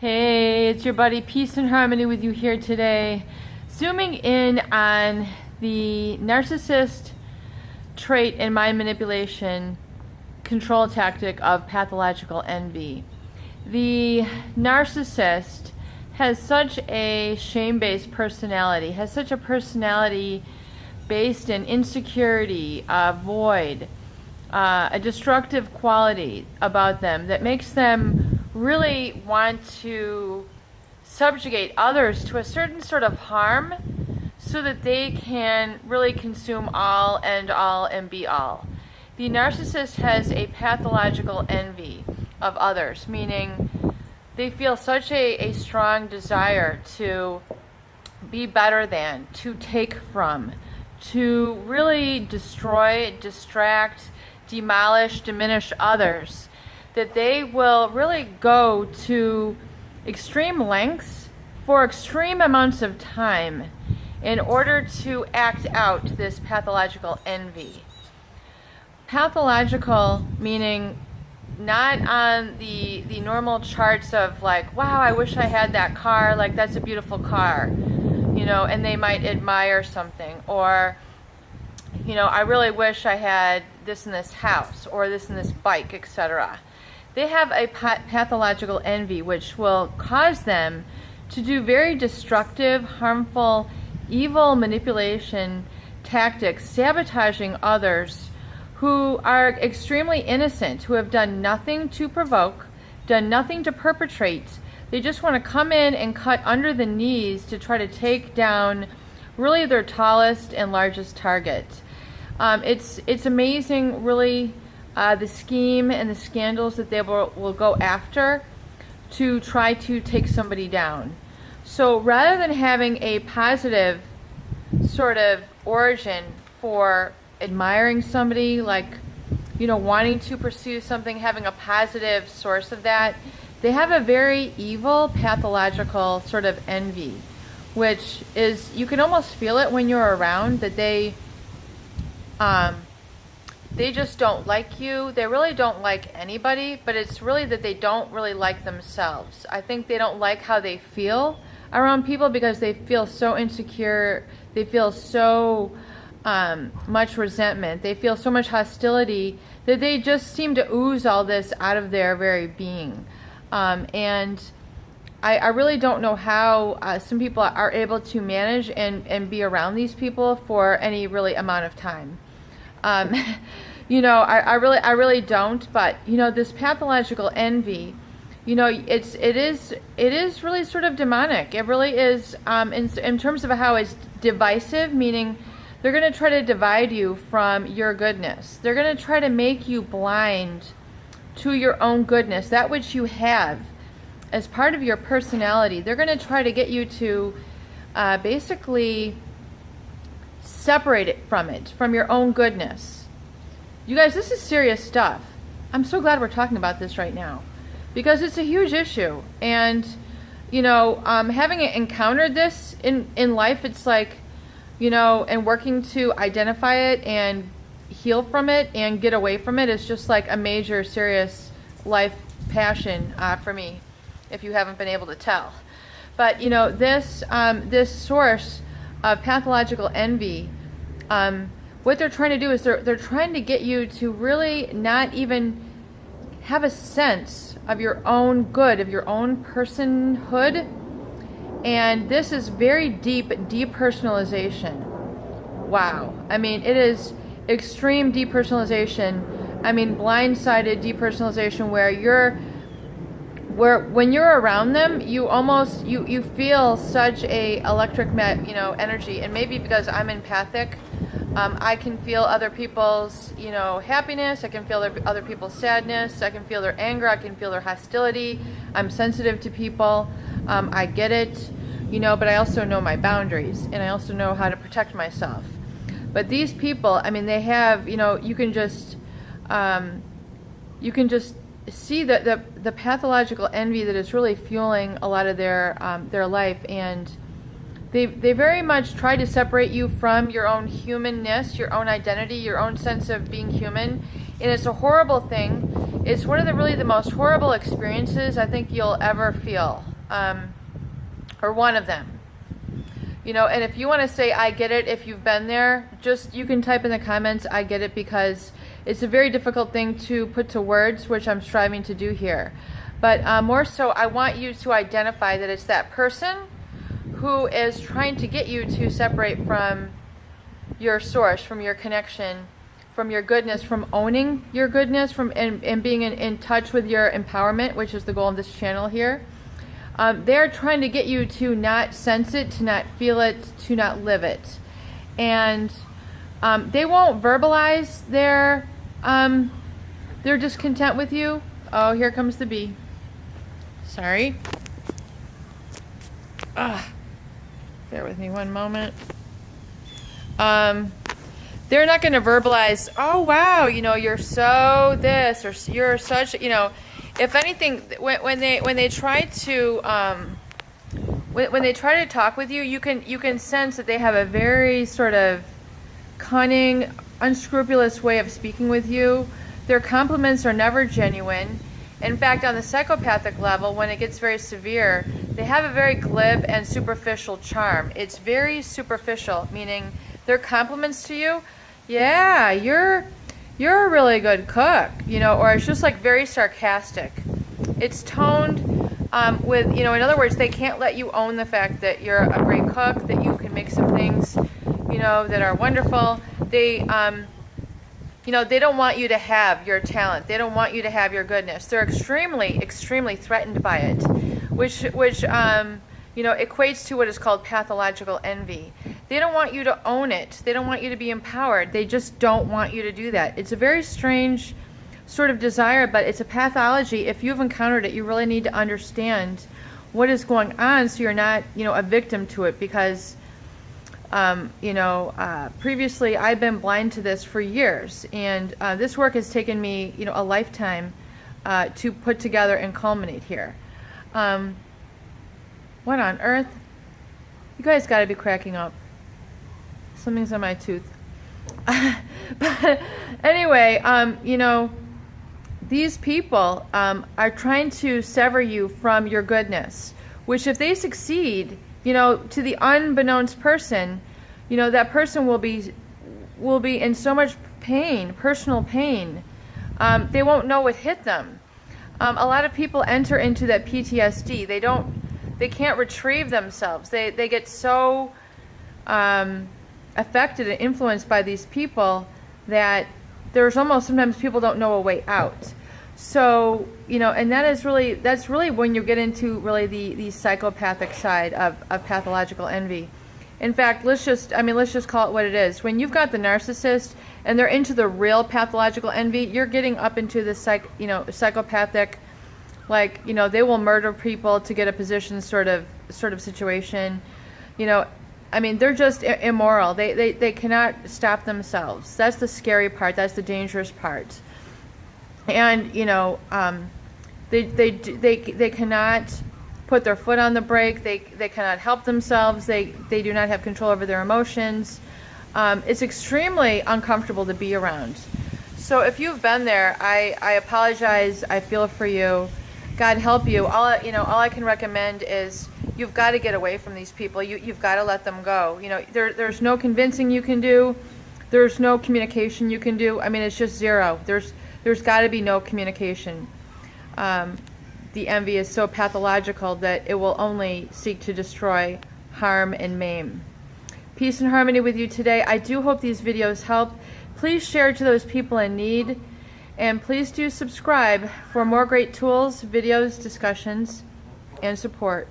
Hey, it's your buddy Peace and Harmony with you here today. Zooming in on the narcissist trait and mind manipulation control tactic of pathological envy. The narcissist has such a shame-based personality, has such a personality based in insecurity, void, a destructive quality about them that makes them really want to subjugate others to a certain sort of harm so that they can really consume all and be all. The narcissist has a pathological envy of others, meaning they feel such a strong desire to be better than, to take from, to really destroy, distract, demolish, diminish others, that they will really go to extreme lengths for extreme amounts of time in order to act out this pathological envy. Pathological meaning not on the normal charts of like, wow, I wish I had that car, like that's a beautiful car, you know, and they might admire something, or, you know, I really wish I had this in this house or this in this bike, etc. They have a pathological envy which will cause them to do very destructive, harmful, evil manipulation tactics, sabotaging others who are extremely innocent, who have done nothing to provoke, done nothing to perpetrate. They just want to come in and cut under the knees to try to take down really their tallest and largest target. It's amazing, really, the scheme and the scandals that they will go after to try to take somebody down. So rather than having a positive sort of origin for admiring somebody, like, you know, wanting to pursue something, having a positive source of that, they have a very evil, pathological sort of envy, which is, you can almost feel it when you're around, that they just don't like you. They really don't like anybody, but it's really that they don't really like themselves. I think they don't like how they feel around people because they feel so insecure. They feel so much resentment. They feel so much hostility that they just seem to ooze all this out of their very being. And I really don't know how some people are able to manage and be around these people for any really amount of time. You know, I really don't. But you know, this pathological envy, you know, it is really sort of demonic. It really is, in terms of how it's divisive, meaning they're going to try to divide you from your goodness. They're going to try to make you blind to your own goodness, that which you have as part of your personality. They're going to try to get you to basically separate it, from your own goodness. You guys, this is serious stuff. I'm so glad we're talking about this right now because it's a huge issue. And, you know, having encountered this in life, it's like, you know, and working to identify it and heal from it and get away from it is just like a major, serious life passion for me, if you haven't been able to tell. But, you know, this source of pathological envy, what they're trying to do is they're trying to get you to really not even have a sense of your own good, of your own personhood. And this is very deep depersonalization. Wow. I mean, it is extreme depersonalization. I mean, blindsided depersonalization where when you're around them, you almost, you feel such a electric energy. And maybe because I'm empathic, I can feel other people's, you know, happiness. I can feel other people's sadness. I can feel their anger. I can feel their hostility. I'm sensitive to people. I get it, you know, but I also know my boundaries and I also know how to protect myself. But these people, I mean, they have, you know, you can just see the pathological envy that is really fueling a lot of their life. And they very much try to separate you from your own humanness, your own identity, your own sense of being human. And it's a horrible thing. It's one of the most horrible experiences I think you'll ever feel. or one of them. You know, and if you want to say, I get it, if you've been there, just, you can type in the comments, I get it, because it's a very difficult thing to put to words, which I'm striving to do here. But more so, I want you to identify that it's that person who is trying to get you to separate from your source, from your connection, from your goodness, from owning your goodness, and being in touch with your empowerment, which is the goal of this channel here. They're trying to get you to not sense it, to not feel it, to not live it. And they won't verbalize their discontent with you. Oh, here comes the bee. Sorry. Bear with me one moment. They're not going to verbalize, oh wow, you know, you're so this, or you're such, you know. If anything, when they try to when they try to talk with you, you can sense that they have a very sort of cunning, unscrupulous way of speaking with you. Their compliments are never genuine. In fact, on the psychopathic level, when it gets very severe, they have a very glib and superficial charm. It's very superficial, meaning their compliments to you, yeah, you're a really good cook, you know, or it's just like very sarcastic. It's toned with, you know, in other words, they can't let you own the fact that you're a great cook, that you can make some things, you know, that are wonderful. They, you know, they don't want you to have your talent. They don't want you to have your goodness. They're extremely, extremely threatened by it, which you know, equates to what is called pathological envy. They don't want you to own it. They don't want you to be empowered. They just don't want you to do that. It's a very strange sort of desire, but it's a pathology. If you've encountered it, you really need to understand what is going on so you're not, you know, a victim to it, because you know, previously I've been blind to this for years, and this work has taken me, you know, a lifetime to put together and culminate here. What on earth? You guys got to be cracking up. Something's on my tooth. But anyway, you know, these people are trying to sever you from your goodness, which if they succeed, you know, to the unbeknownst person, you know, that person will be in so much pain, personal pain. They won't know what hit them. A lot of people enter into that PTSD. They can't retrieve themselves. They get so affected and influenced by these people that there's almost sometimes people don't know a way out. So, you know, and that's really when you get into really the psychopathic side of pathological envy. In fact, let's just call it what it is. When you've got the narcissist and they're into the real pathological envy, you're getting up into the psychopathic, like, you know, they will murder people to get a position sort of situation. You know, I mean, they're just immoral. They cannot stop themselves. That's the scary part. That's the dangerous part. And, you know, they cannot put their foot on the brake. They cannot help themselves. They do not have control over their emotions. It's extremely uncomfortable to be around. So if you've been there, I apologize. I feel for you. God help you. All I can recommend is you've got to get away from these people. You've got to let them go. You know, there's no convincing you can do. There's no communication you can do. I mean, it's just zero. There's got to be no communication. The envy is so pathological that it will only seek to destroy, harm, and maim. Peace and harmony with you today. I do hope these videos help. Please share to those people in need. And please do subscribe for more great tools, videos, discussions, and support.